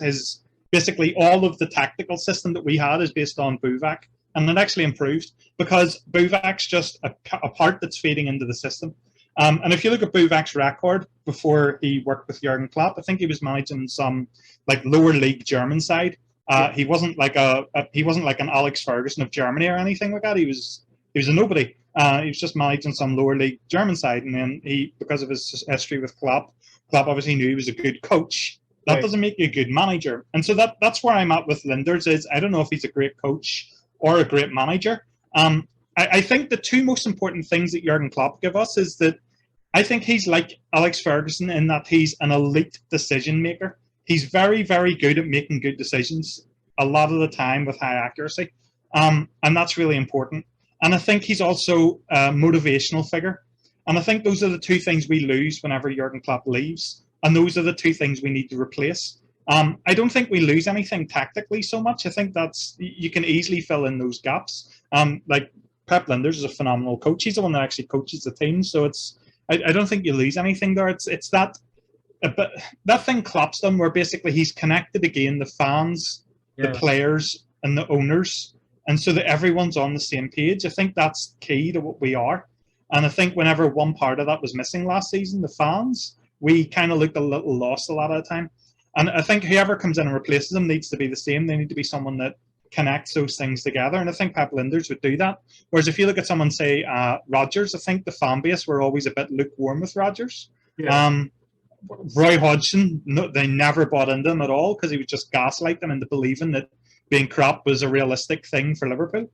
basically all of the tactical system that we had is based on Buvac, and it actually improved because Buvac's just a part that's feeding into the system. And if you look at Buvac's record before he worked with Jurgen Klopp, I think he was managing some like lower league German side. He wasn't like an Alex Ferguson of Germany or anything like that. He was a nobody. He was just managing some lower league German side, and then because of his history with Klopp obviously knew he was a good coach. That doesn't make you a good manager. And so that's where I'm at with Linders. Is I don't know if he's a great coach or a great manager. I think the two most important things that Jurgen Klopp give us is that I think he's like Alex Ferguson in that he's an elite decision maker. He's very, very good at making good decisions a lot of the time with high accuracy. And that's really important. And I think he's also a motivational figure. And I think those are the two things we lose whenever Jurgen Klopp leaves. And those are the two things we need to replace. I don't think we lose anything tactically so much. I think you can easily fill in those gaps. Like Pep Linders is a phenomenal coach. He's the one that actually coaches the team. So I don't think you lose anything there. It's that thing Klopp's done where basically he's connected again the fans, the players, and the owners, and so that everyone's on the same page. I think that's key to what we are. And I think whenever one part of that was missing last season, the fans, we kind of looked a little lost a lot of the time. And I think whoever comes in and replaces them needs to be the same. They need to be someone that connects those things together. And I think Pep Linders would do that. Whereas if you look at someone, say, Rodgers, I think the fan base were always a bit lukewarm with Rodgers. Yeah. Roy Hodgson, they never bought into him at all because he would just gaslight them into believing that being crap was a realistic thing for Liverpool.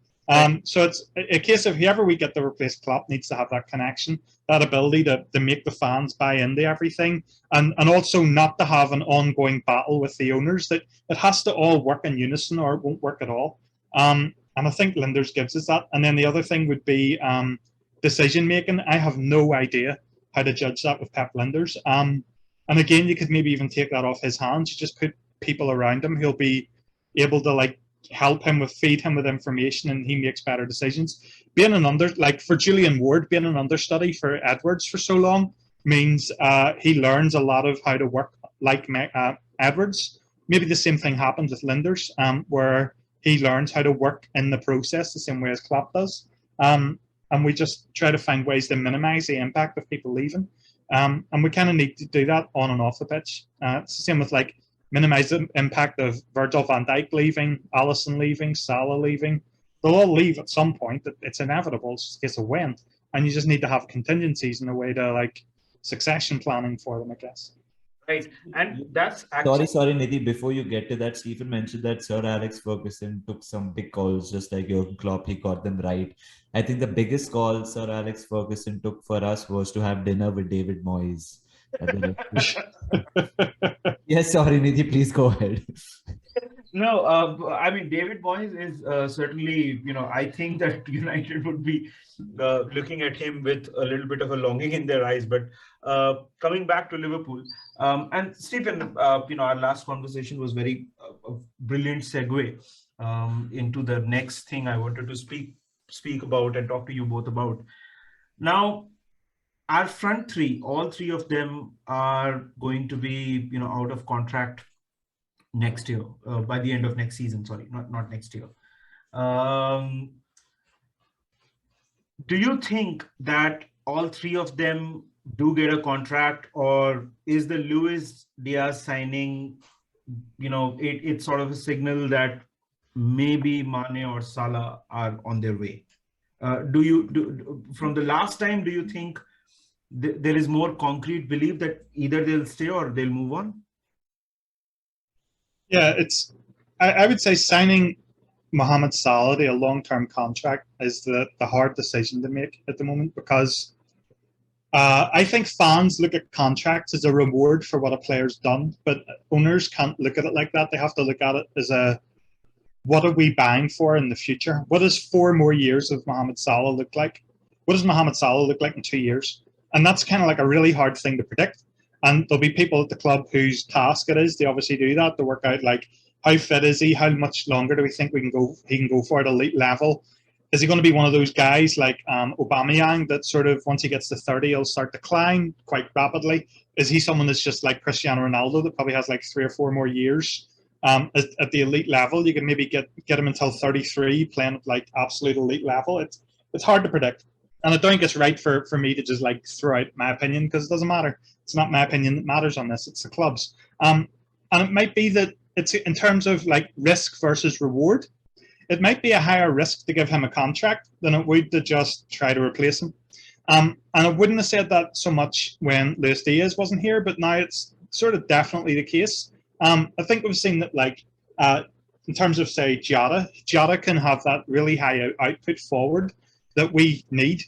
So it's a case of whoever we get to replace Klopp needs to have that connection, that ability to make the fans buy into everything, and also not to have an ongoing battle with the owners. That it has to all work in unison or it won't work at all. And And I think Linders gives us that. And then the other thing would be decision making. I have no idea how to judge that with Pep Linders. And again, you could maybe even take that off his hands. You just put people around him who'll be able to like help him with, feed him with information, and he makes better decisions. Being an like for Julian Ward, being an understudy for Edwards for so long means he learns a lot of how to work like Edwards. Maybe the same thing happens with Linders, where he learns how to work in the process the same way as Klopp does. And we just try to find ways to minimise the impact of people leaving. And we kind of need to do that on and off the pitch. It's the same with like minimise the impact of Virgil van Dijk leaving, Alisson leaving, Salah leaving. They'll all leave at some point. It's inevitable. It's just a case of when. And you just need to have contingencies in a way to like succession planning for them, I guess. Right. And that's actually... Sorry, Nidhi, before you get to that, Stephen mentioned that Sir Alex Ferguson took some big calls, just like Jurgen Klopp. He got them right. I think the biggest call Sir Alex Ferguson took for us was to have dinner with David Moyes. Yes, sorry, Nidhi, please go ahead. No, I mean, David Moyes is certainly, I think that United would be looking at him with a little bit of a longing in their eyes. But coming back to Liverpool, and Stephen, our last conversation was a brilliant segue into the next thing I wanted to speak about and talk to you both about. Now, our front three, all three of them are going to be, out of contract next year, by the end of next season. Sorry, not next year. Do you think that all three of them do get a contract, or is the Luis Diaz signing, it's sort of a signal that maybe Mane or Salah are on their way? From the last time, do you think there is more concrete belief that either they'll stay or they'll move on? Yeah, I would say signing Mohamed Salah to a long-term contract is the hard decision to make at the moment, because I think fans look at contracts as a reward for what a player's done, but owners can't look at it like that. They have to look at it as what are we buying for in the future? What does 4 more years of Mohamed Salah look like? What does Mohamed Salah look like in 2 years? And that's kind of like a really hard thing to predict. And there'll be people at the club whose task it is to obviously do that, to work out like how fit is he, how much longer do we think he can go for at elite level? Is he going to be one of those guys like Aubameyang that sort of once he gets to 30 he'll start to decline quite rapidly? Is he someone that's just like Cristiano Ronaldo that probably has like 3 or 4 more years at the elite level? You can maybe get him until 33 playing at like absolute elite level. It's hard to predict. And I don't think it's right for me to just like throw out my opinion, because it doesn't matter. It's not my opinion that matters on this. It's the club's. And it might be that it's in terms of like risk versus reward. It might be a higher risk to give him a contract than it would to just try to replace him. And I wouldn't have said that so much when Luis Diaz wasn't here, but now it's sort of definitely the case. I think we've seen that like in terms of say Jota can have that really high output forward that we need.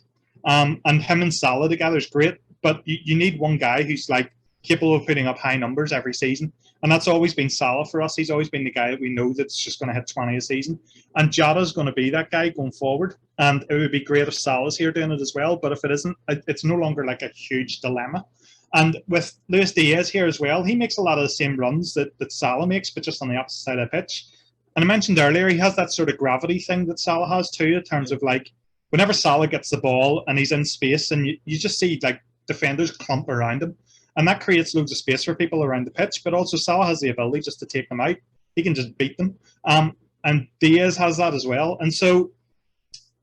And him and Salah together is great, but you need one guy who's like capable of putting up high numbers every season. And that's always been Salah for us. He's always been the guy that we know that's just going to hit 20 a season. And Jota's going to be that guy going forward. And it would be great if Salah's here doing it as well. But if it isn't, it's no longer like a huge dilemma. And with Luis Diaz here as well, he makes a lot of the same runs that Salah makes, but just on the opposite side of the pitch. And I mentioned earlier, he has that sort of gravity thing that Salah has too, in terms of like, whenever Salah gets the ball and he's in space, and you just see like defenders clump around him, and that creates loads of space for people around the pitch. But also Salah has the ability just to take them out. He can just beat them. And Diaz has that as well. And so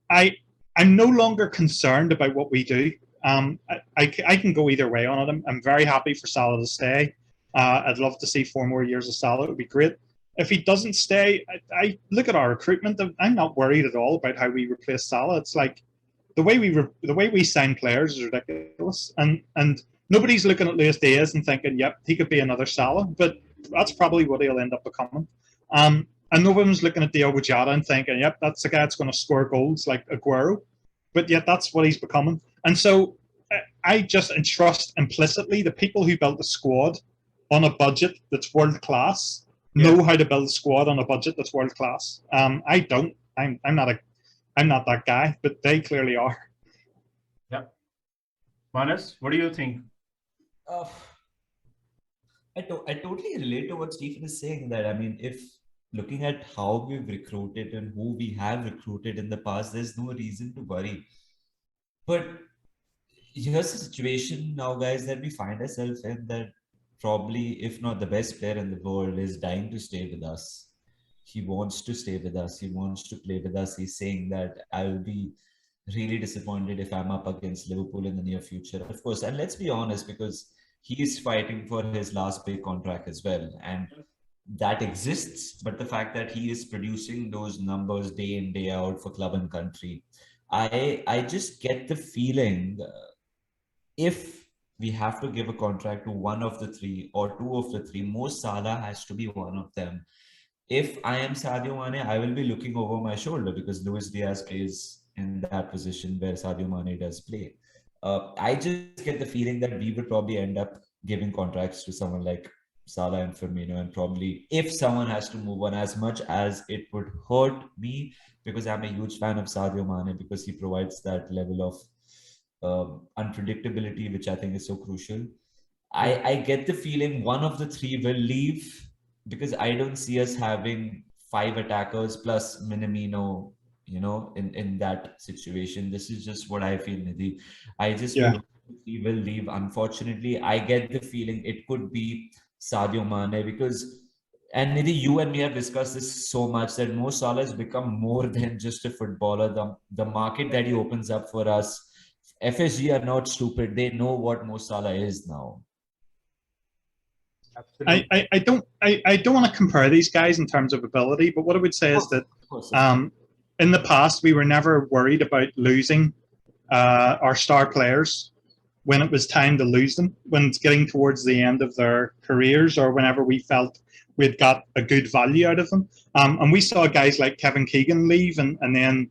I'm no longer concerned about what we do. I can go either way on it. I'm very happy for Salah to stay. I'd love to see 4 more years of Salah. It would be great. If he doesn't stay, I look at our recruitment. I'm not worried at all about how we replace Salah. It's like the way we sign players is ridiculous, and nobody's looking at Luis Diaz and thinking, "Yep, he could be another Salah," but that's probably what he'll end up becoming. And no one's looking at Diogo Jota and thinking, "Yep, that's the guy that's going to score goals like Aguero," but yet that's what he's becoming. And so I just entrust implicitly the people who built the squad on a budget that's world class. Know how to build a squad on a budget that's world class. I don't. I'm not that guy, but they clearly are. Yeah. Manas, what do you think? Uh, I totally relate to what Stephen is saying. That I mean, if looking at how we've recruited and who we have recruited in the past, there's no reason to worry. But here's the situation now, guys, that we find ourselves in, that probably, if not the best player in the world, is dying to stay with us. He wants to stay with us. He wants to play with us. He's saying that I will be really disappointed if I'm up against Liverpool in the near future. Of course, and let's be honest, because he is fighting for his last big contract as well. And that exists, but the fact that he is producing those numbers day in, day out for club and country, I just get the feeling if we have to give a contract to one of the three or two of the three, Mo Salah has to be one of them. If I am Sadio Mane, I will be looking over my shoulder because Luis Diaz plays in that position where Sadio Mane does play. I just get the feeling that we would probably end up giving contracts to someone like Salah and Firmino, and probably if someone has to move on, as much as it would hurt me because I'm a huge fan of Sadio Mane because he provides that level of unpredictability, which I think is so crucial. I get the feeling one of the three will leave because I don't see us having five attackers plus Minamino, in that situation. This is just what I feel, Nidhi. I just feel he will leave. Unfortunately, I get the feeling it could be Sadio Mane because, and Nidhi, you and me have discussed this so much that Mo Salah has become more than just a footballer. The market that he opens up for us, FSG are not stupid. They know what Mo Salah is now. I don't want to compare these guys in terms of ability, but what I would say is that in the past we were never worried about losing our star players when it was time to lose them, when it's getting towards the end of their careers, or whenever we felt we'd got a good value out of them. And we saw guys like Kevin Keegan leave, and then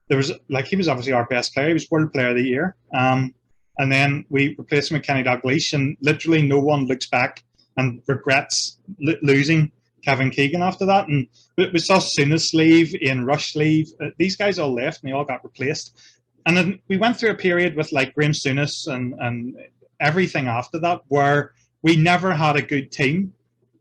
there was, like, he was obviously our best player. He was World Player of the Year. And then we replaced him with Kenny Dalglish, and literally no one looks back and regrets losing Kevin Keegan after that. And we saw Souness leave, Ian Rush leave. These guys all left and they all got replaced. And then we went through a period with like Graham Souness and everything after that where we never had a good team,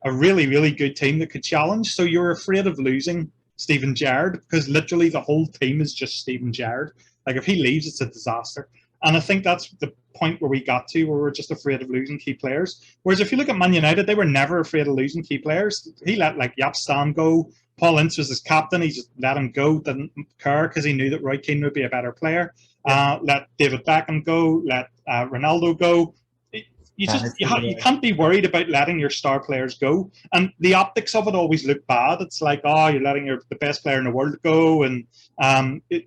a really, really good team that could challenge. So you're afraid of losing Steven Gerrard because literally the whole team is just Steven Gerrard. Like if he leaves, it's a disaster. And I think that's the point where we got to, where we're just afraid of losing key players. Whereas if you look at Man United, they were never afraid of losing key players. He let like Jaap Stam go. Paul Ince was his captain. He just let him go, didn't care because he knew that Roy Keane would be a better player. Let David Beckham go. Let Ronaldo go. You can't be worried about letting your star players go. And the optics of it always look bad. It's like, oh, you're letting the best player in the world go, and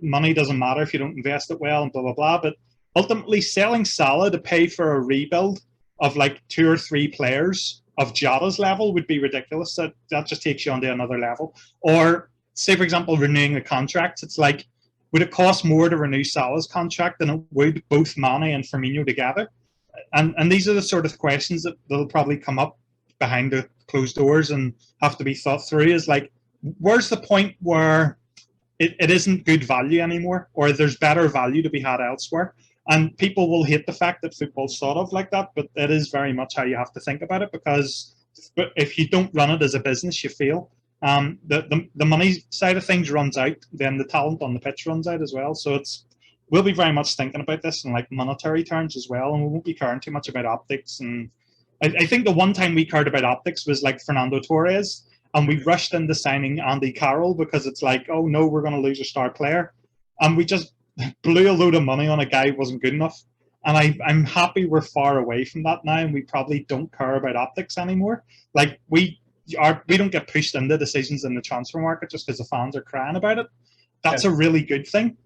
money doesn't matter if you don't invest it well, and blah, blah, blah. But ultimately, selling Salah to pay for a rebuild of like 2 or 3 players of Jota's level would be ridiculous. That just takes you on to another level. Or say, for example, renewing the contracts. It's like, would it cost more to renew Salah's contract than it would both Mane and Firmino together? And these are the sort of questions that will probably come up behind the closed doors and have to be thought through. Is like, where's the point where it isn't good value anymore, or there's better value to be had elsewhere? And people will hate the fact that football's thought of like that, but it is very much how you have to think about it, because if you don't run it as a business, you fail. The money side of things runs out, then the talent on the pitch runs out as well. So we'll be very much thinking about this in like monetary terms as well, and we won't be caring too much about optics. And I think the one time we cared about optics was like Fernando Torres, and we rushed into signing Andy Carroll because it's like, oh no, we're going to lose a star player, and we just blew a load of money on a guy who wasn't good enough. And I'm happy we're far away from that now, and we probably don't care about optics anymore. Like we don't get pushed into decisions in the transfer market just because the fans are crying about it. That's a really good thing.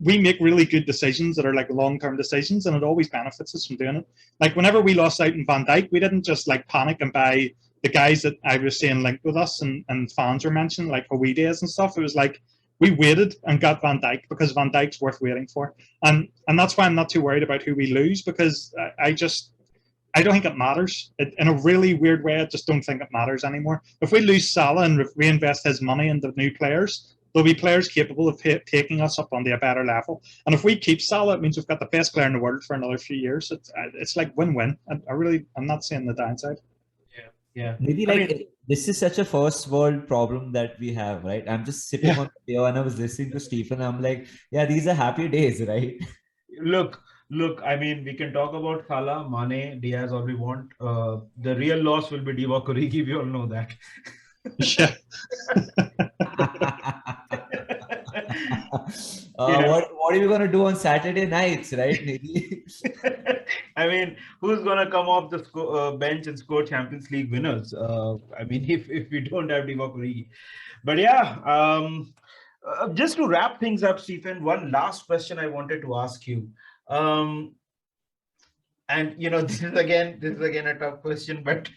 We make really good decisions that are like long-term decisions, and it always benefits us from doing it. Like whenever we lost out in Van Dijk, we didn't just like panic and buy the guys that I was seeing linked with us and fans were mentioning, like Harvey Elliot and stuff. It was like we waited and got Van Dijk because Van Dijk's worth waiting for. And that's why I'm not too worried about who we lose, because I don't think it matters. In a really weird way, I just don't think it matters anymore. If we lose Salah and reinvest his money into new players, there'll be players capable of taking us up onto a better level. And if we keep Salah, it means we've got the best player in the world for another few years. It's like win-win. I'm not seeing the downside. Yeah. Maybe like this is such a first world problem that we have, right? I'm just sipping on the beer and I was listening to Stephen. I'm like, yeah, these are happy days, right? Look, I mean, we can talk about Salah, Mane, Diaz all we want. The real loss will be Divock Origi. We all know that. Yeah. What are we going to do on Saturday nights, right? Maybe. I mean, who's going to come off the bench and score Champions League winners? I mean, if we don't have Divock Origi. But yeah, just to wrap things up, Stephen, one last question I wanted to ask you. And this is again a tough question, but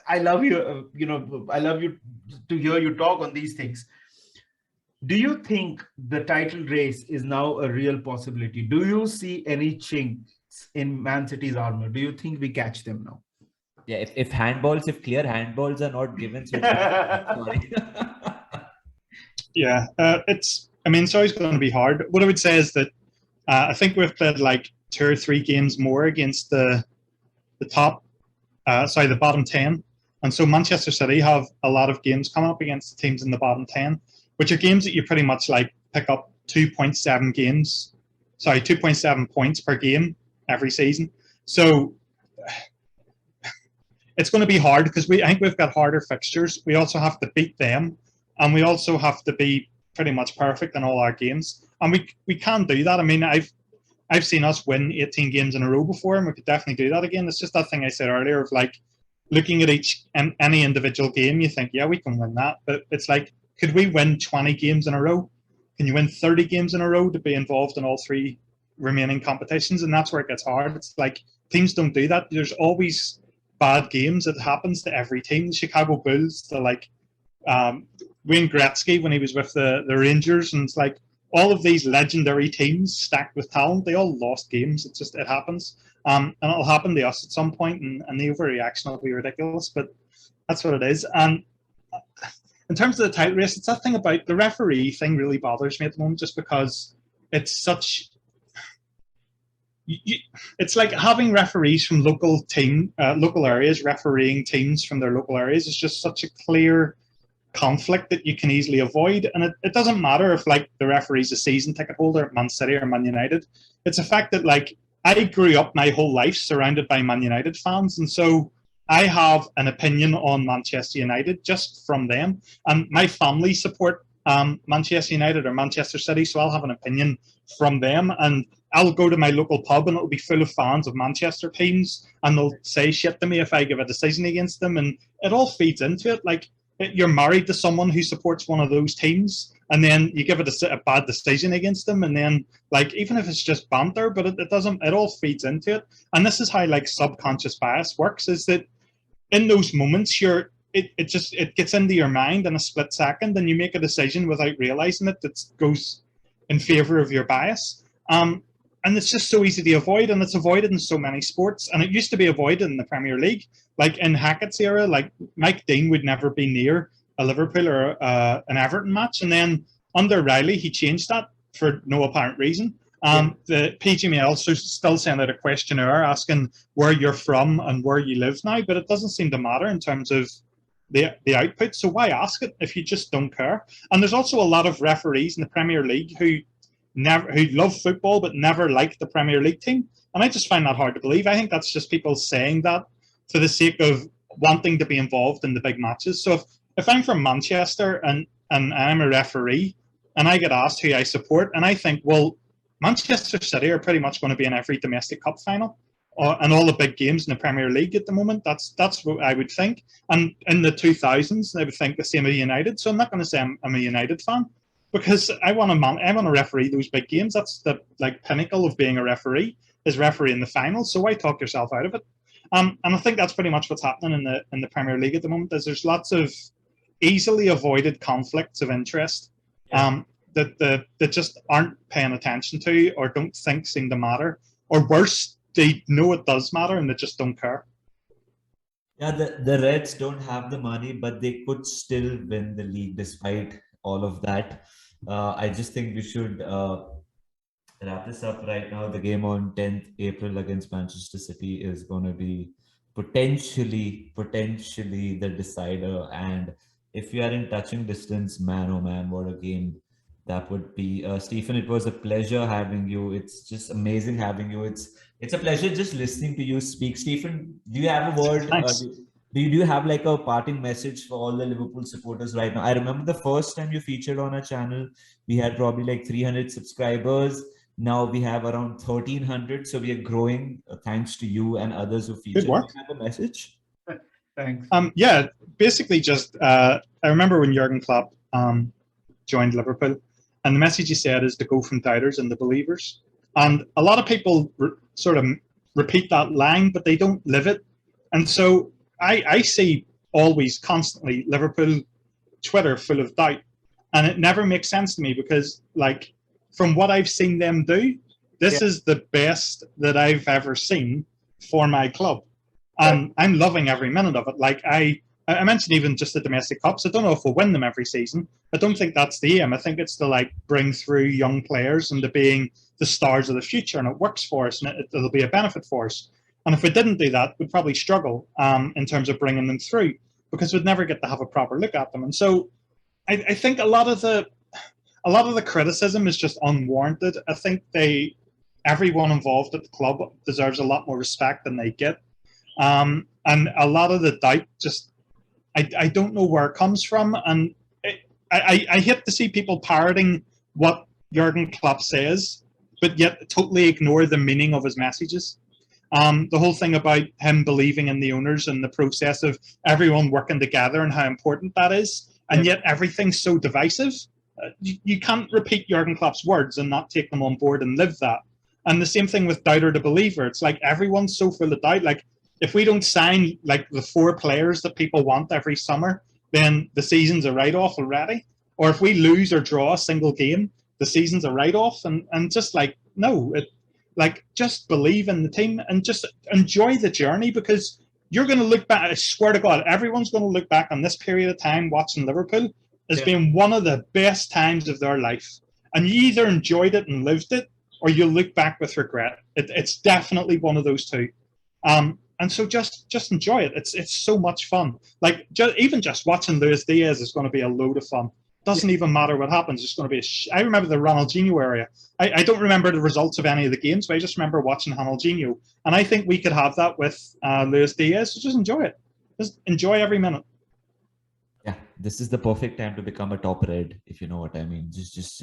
I love you. I love you to hear you talk on these things. Do you think the title race is now a real possibility? Do you see any chinks in Man City's armor? Do you think we catch them now? Yeah, if clear handballs are not given, so sorry. Yeah, it's always going to be hard. What I would say is that I think we've played like 2 or 3 games more against the bottom 10. And so Manchester City have a lot of games coming up against the teams in the bottom 10, which are games that you pretty much like pick up 2.7 points per game every season. So it's going to be hard because I think we've got harder fixtures. We also have to beat them, and we also have to be pretty much perfect in all our games. And we can do that. I mean, I've seen us win 18 games in a row before, and we could definitely do that again. It's just that thing I said earlier of like looking at any individual game, you think, yeah, we can win that. But it's like, could we win 20 games in a row? Can you win 30 games in a row to be involved in all 3 remaining competitions? And that's where it gets hard. It's like teams don't do that. There's always bad games. It happens to every team. The Chicago Bulls, Wayne Gretzky when he was with the Rangers, and it's like all of these legendary teams stacked with talent, they all lost games. It happens. And it'll happen to us at some point, and the overreaction will be ridiculous, but that's what it is. And in terms of the title race, it's that thing about the referee thing really bothers me at the moment, just because it's such... it's like having referees from local areas refereeing teams from their local areas is just such a clear conflict that you can easily avoid. And it doesn't matter if like the referee's a season ticket holder at Man City or Man United. It's a fact that like I grew up my whole life surrounded by Man United fans, and so I have an opinion on Manchester United just from them. And my family support Manchester United or Manchester City, so I'll have an opinion from them. And I'll go to my local pub and it'll be full of fans of Manchester teams, and they'll say shit to me if I give a decision against them, and it all feeds into it. Like, you're married to someone who supports one of those teams, and then you give it a bad decision against them, and then like even if it's just banter, but it all feeds into it. And this is how like subconscious bias works, is that in those moments it gets into your mind in a split second, and you make a decision without realizing it that goes in favor of your bias. And it's just so easy to avoid, and it's avoided in so many sports. And it used to be avoided in the Premier League. Like in Hackett's era, like Mike Dean would never be near a Liverpool or an Everton match. And then under Riley, he changed that for no apparent reason. The PGML still send out a questionnaire asking where you're from and where you live now, but it doesn't seem to matter in terms of the output. So why ask it if you just don't care? And there's also a lot of referees in the Premier League who love football but never liked the Premier League team, and I just find that hard to believe. I think that's just people saying that for the sake of wanting to be involved in the big matches. So if I'm from Manchester and I'm a referee and I get asked who I support, and I think, well, Manchester City are pretty much going to be in every domestic cup final and all the big games in the Premier League at the moment. That's what I would think. And in the 2000s, I would think the same of United. So I'm not going to say I'm a United fan, because I want to referee those big games. That's the like pinnacle of being a referee, is refereeing the final. So why talk yourself out of it? And I think that's pretty much what's happening in the Premier League at the moment. Is there's lots of easily avoided conflicts of interest that just aren't paying attention to, or don't think seem to matter, or worse, they know it does matter and they just don't care. Yeah, the Reds don't have the money, but they could still win the league despite all of that. I just think we should wrap this up right now. The game on 10th April against Manchester City is going to be potentially the decider. And if we are in touching distance, man, oh man, what a game that would be. Stephen, it was a pleasure having you. It's just amazing having you. It's a pleasure just listening to you speak. Stephen, do you have a word? Thanks. Do you have like a parting message for all the Liverpool supporters right now? I remember the first time you featured on our channel, we had probably like 300 subscribers. Now we have around 1,300. So we are growing thanks to you and others who featured. Good work. Do you have a message? Thanks. Yeah, basically just I remember when Jurgen Klopp joined Liverpool, and the message he said is to go from doubters into believers. And a lot of people sort of repeat that line, but they don't live it. And so I see always constantly Liverpool Twitter full of doubt, and it never makes sense to me because, like, from what I've seen them do, this is the best that I've ever seen for my club. And I'm loving every minute of it. Like I mentioned even just the domestic cups. I don't know if we'll win them every season. I don't think that's the aim. I think it's to like bring through young players into being the stars of the future, and it works for us, and it'll be a benefit for us. And if we didn't do that, we'd probably struggle in terms of bringing them through because we'd never get to have a proper look at them. And so I think a lot of the criticism is just unwarranted. I think everyone involved at the club deserves a lot more respect than they get. And a lot of the doubt just I don't know where it comes from, and I hate to see people parroting what Jurgen Klopp says, but yet totally ignore the meaning of his messages. The whole thing about him believing in the owners and the process of everyone working together and how important that is, and yet everything's so divisive. You can't repeat Jurgen Klopp's words and not take them on board and live that. And the same thing with doubter to believer. It's like everyone's so full of doubt. Like if we don't sign like the 4 players that people want every summer, then the season's a write-off already. Or if we lose or draw a single game, the season's a write-off. And just like, no, just believe in the team and just enjoy the journey, because you're going to look back. I swear to God, everyone's going to look back on this period of time watching Liverpool as being one of the best times of their life. And you either enjoyed it and lived it, or you look back with regret. It's definitely one of those two. And so just enjoy it. It's so much fun. Like even just watching Luis Diaz is going to be a load of fun. Doesn't even matter what happens. It's going to be I remember the Ronaldinho area. I don't remember the results of any of the games, but I just remember watching Ronaldinho. And I think we could have that with Luis Diaz. So just enjoy it. Just enjoy every minute. Yeah, this is the perfect time to become a top red, if you know what I mean. Just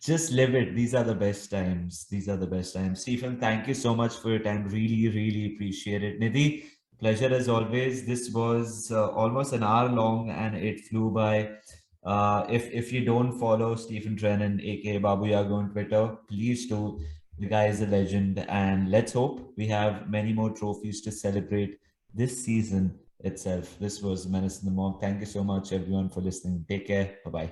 just live it. These are the best times. These are the best times. Stephen, thank you so much for your time. Really, really appreciate it. Nidhi, pleasure as always. This was almost an hour long and it flew by. If you don't follow Stephen Drennan, aka Babuyagu on Twitter, please do. The guy is a legend, and let's hope we have many more trophies to celebrate this season itself. This was Menace in the Monk. Thank you so much, everyone, for listening. Take care. Bye-bye.